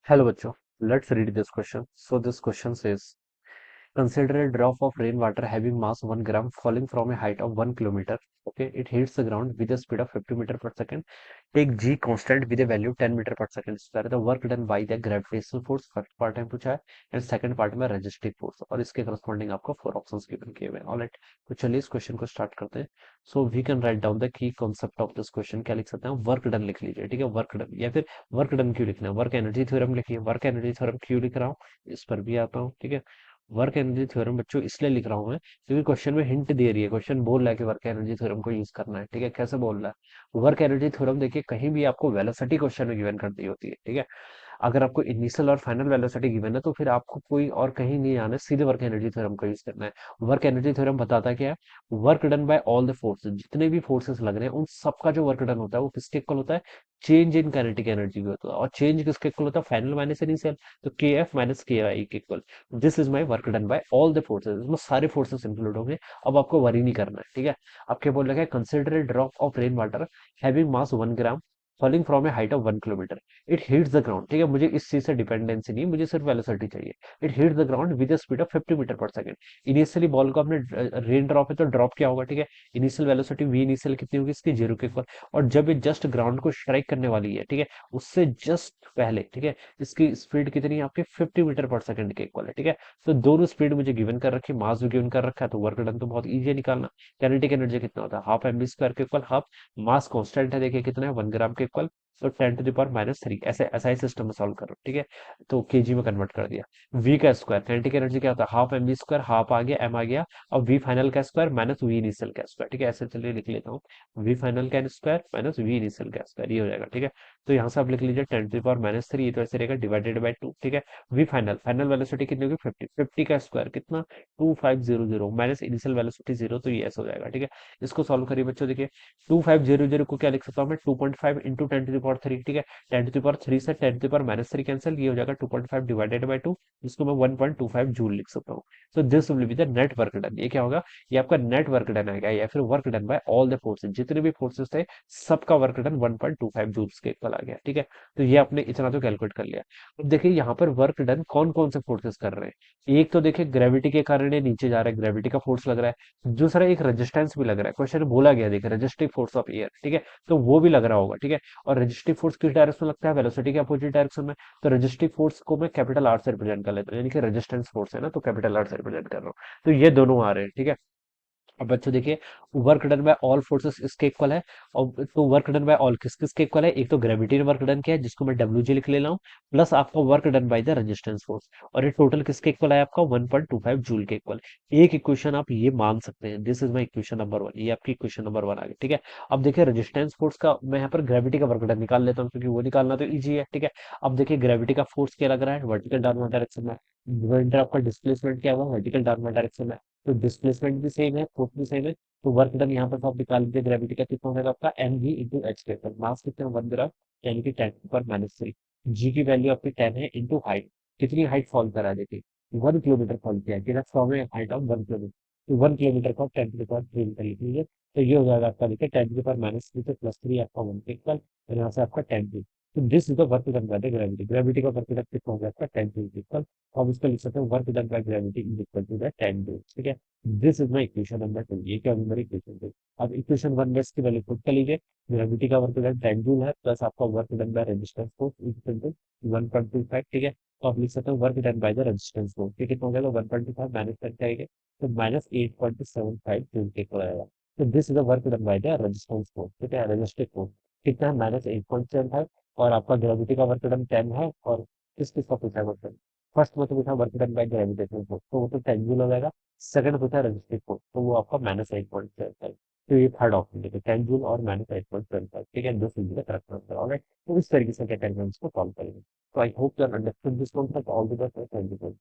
Hello, bachcho. Let's read this question. So this question says, consider a drop of rainwater having mass 1 gram falling from a height of 1 kilometer. Okay, it hits the ground with a speed of 50 meter per second. Take G constant with a value 10 meter per second square. The work done by the gravitational force first part में पूछा है and second part में resistive force और इसके corresponding आपको four options given किए हुए हैं. ऑलराइट, तो चलिए इस क्वेश्चन को स्टार्ट करते हैं. So we can write down the key concept of this question. क्या लिख सकते हैं? वर्क डन लिख लीजिए. ठीक है, वर्क डन या फिर वर्क डन क्यों लिखना है, वर्क एनर्जी थ्योरम लिखिए. वर्क एनर्जी थ्योरम क्यों लिख रहा हूँ इस पर भी आता हूँ. ठीक है, वर्क एनर्जी थ्योरम बच्चों इसलिए लिख रहा हूँ मैं क्योंकि क्वेश्चन में हिंट दे रही है. क्वेश्चन बोल रहा है कि वर्क एनर्जी थ्योरम को यूज करना है. ठीक है, कैसे बोल रहा है? वर्क एनर्जी थ्योरम देखिए कहीं भी आपको वेलोसिटी क्वेश्चन में गिवन कर दी होती है. ठीक है, अगर आपको इनिशियल और फाइनल वेलोसिटी गिवन है तो फिर आपको कोई और कहीं नहीं आना है, सीधे वर्क एनर्जी थ्योरम का यूज करना है. वर्क एनर्जी थ्योरम बताता क्या है? Work done bye all the forces, जितने भी फोर्सेस लग रहे हैं उन सबका जो वर्क डन होता है वो किसके इक्वल होता है? चेंज इन काइनेटिक एनर्जी भी होता है. और चेंज किसके इक्वल होता है? Final minus initial. तो के एफ माइनस के आई के equal. This is my work done bye all the forces. इसमें सारे फोर्सेस इंक्लूड होंगे. अब आपको वरी नहीं करना है. ठीक है, आपके बोल रखा है consider drop of rain water having mass 1 gram falling from A height of 1 kilometre. It hits the ground. ठीक है, मुझे इस चीज से डिपेंडेंसी नहीं, मुझे सिर्फ वेलोसिटी चाहिए. It hits the ground with speed of 50 metre per second. Initially ball को आपने रेन ड्रॉप है तो ड्रॉप क्या होगा? ठीक है, इनिशियल वेलोसिटी वी इनिशियल कितनी होगी इसकी? जीरो के इक्वल. और जब ये जस्ट ग्राउंड को स्ट्राइक करने वाली है, ठीक है, उससे जस्ट पहले, ठीक है, इसकी स्पीड कितनी है आपकी? 50 मीटर पर सेकंड के इक्वल है. ठीक है, तो दोनों स्पीड मुझे गिवन कर रखी, मास भी गिवन कर रखा है, तो वर्क डन तो बहुत इजी है निकालना. काइनेटिक एनर्जी कितना होता है? हाफ एम बी स्क्वायर के इक्वल हाफ. मास कांस्टेंट है देखिए कितना है? 1 ग्राम के इक्वल. तो 10 टू द पावर -3 ऐसे एसआई सिस्टम में सॉल्व करो. ठीक है, तो केजी में कन्वर्ट कर दिया. वी का स्क्वायर, काइनेटिक एनर्जी क्या होता है? Half M V square, half आ गया, एम आ गया, और वी फाइनल का स्क्वायर माइनस वी इनिशियल का स्क्वायर. ठीक है, ऐसे चलिए लिख लेता हूँ. वी फाइनल का स्क्वायर माइनस वी इनिशियल का स्क्वायर, ये हो जाएगा. ठीक है, तो यहाँ से आप लिख लीजिए 10 टू द पावर -3, ये तो ऐसे रहेगा डिवाइडेड बाई 2. ठीक है, वी फाइनल, फाइनल वेलोसिटी कितनी होगी? 50. 50 का स्क्वायर कितना? 2500 माइनस इनिशियल वेलोसिटी 0, तो ये ऐसा हो जाएगा. ठीक है, इसको सॉल्व करिए बच्चों. देखिए 2500 को क्या लिख सकता हूँ मैं? 2.5 इंटू 10 टू द पावर 3. ठीक है, 10 टू द पावर 3 से 10 टू द पावर-3 कैंसिल, ये हो जाएगा 2.5 डिवाइडेड बाई 2. इसको मैं 1.25 जूल लिख सकता हूँ. तो this will be the net work done. ये क्या होगा? ये आपका नेट वर्क डन आएगा, या फिर work done bye all the forces, जितने भी फोर्सेस थे सबका वर्क डन 1.25 जूल्स के इक्वल आ गया. ठीक है, तो ये आपने इतना तो कैलकुलेट कर लिया. अब देखिए यहाँ पर वर्क डन कौन कौन से फोर्सेस कर रहे हैं. एक तो देखिए ग्रेविटी के कारण ये नीचे जा रहा है, ग्रेविटी का फोर्स लग रहा है. दूसरा एक रेजिस्टेंस भी लग रहा है. क्वेश्चन में बोला गया देखिए रेजिस्टिव फोर्स ऑफ एयर. ठीक है, तो वो भी लग रहा होगा. ठीक है, और रेजिस्टिव फोर्स किस डायरेक्शन में लगता है? वेलोसिटी के अपोजिट डायरेक्शन में. तो रेजिस्टिव फोर्स को मैं कैपिटल आर से रिप्रेजेंट कर लेता हूँ, यानी कि रेजिस्टेंस फोर्स है ना, तो कैपिटल आर से रिप्रेजेंट कर रहा हूँ. तो ये दोनों आ रहे हैं. ठीक है, अब बच्चों देखिए work done bye all forces इसके इक्वल है. और तो वर्क डन बाय ऑल किस किस के इक्वल है? एक तो ग्रेविटी ने वर्क डन किया है जिसको मैं डब्ल्यू जी लिख ले रहा हूँ, प्लस आपका work done by the resistance force. और ये टोटल किसके इक्वल है आपका? 1.25 जूल के इक्वल. एक इक्वेशन आप ये मान सकते हैं, this is my equation number 1. ये आपकी इक्वेशन नंबर 1 आ गई. ठीक है, अब देखिए रेजिस्टेंस फोर्स का मैं यहाँ पर ग्रेविटी का वर्क डन निकाल लेता हूँ क्योंकि वो निकालना तो ईजी है. ठीक है, अब देखिए ग्रेविटी का फोर्स क्या लग रहा है? वर्टिकल डाउनवर्ड डायरेक्शन में. आपका डिस्प्लेसमेंट क्या हुआ? वर्टिकल डाउनवर्ड डायरेक्शन में. तो डिस्प्लेसमेंट भी सेम है, फोर्स भी सेम है. तो वर्क डन यहाँ पर आप निकाल लीजिए ग्रेविटी का कितना हो जाएगा आपका? एम वी इंटू एच के ऊपर. मास कितना? 1 ग्राम, यानी कि 10 पर -3. जी की वैल्यू आपकी 10 है इंटू हाइट. कितनी हाइट फॉल करा है देखिए? 1 किलोमीटर फॉल किया है. From A height of 1 kilometre. तो 1 किलोमीटर को 10 टू द पावर 3 मीटर लिख लीजिए. तो ये हो जाएगा आपका देखिए 10 टू द पावर -3 से +3 आपका 1 के इक्वल. और यहाँ से आपका 10 जूल. तो this is the work done by the gravity. Gravity का वर्क डन कितना हो गया आपका? 10 जूल के इक्वल. तो हम इसको लिख सकते हैं work done by gravity is equal to the 10 joule. ठीक है, this is my equation number 2. ये क्या मेरी इक्वेशन 2. अब इक्वेशन 1 में इसकी वैल्यू पुट कर लीजिए. ग्रेविटी का वर्क डन 10 जूल है, प्लस आपका work done by resistance force equal to 1.25. ठीक है, तो आप लिख सकते हैं work done by the resistance force. ये कितना हो जाएगा? 1.25 माइनस करके आएंगे तो -8.75 जूल के इक्वल आएगा. तो this is the work done by the resistance force. ठीक है, रेजिस्टिव फोर्स कितना है? -8.75. और आपका ग्रेविटी का वर्क डन 10 है. और किस किस का पूछा है वर्क डन? फर्स्ट में तो पूछा work done by gravitational force, तो वो तो 10 जूल हो जाएगा. सेकंड पूछा रेजिस्टिव फोर्स, तो वो आपका -8.75. तो ये थर्ड ऑप्शन देखिए 10 जूल और -8.75. ठीक है, दो सीधी का करेक्ट आंसर. ऑलराइट, तो इस तरीके से क्या करेंगे हम इसको सॉल्व करेंगे. तो I hope you understood this concept. All the best. Thank you.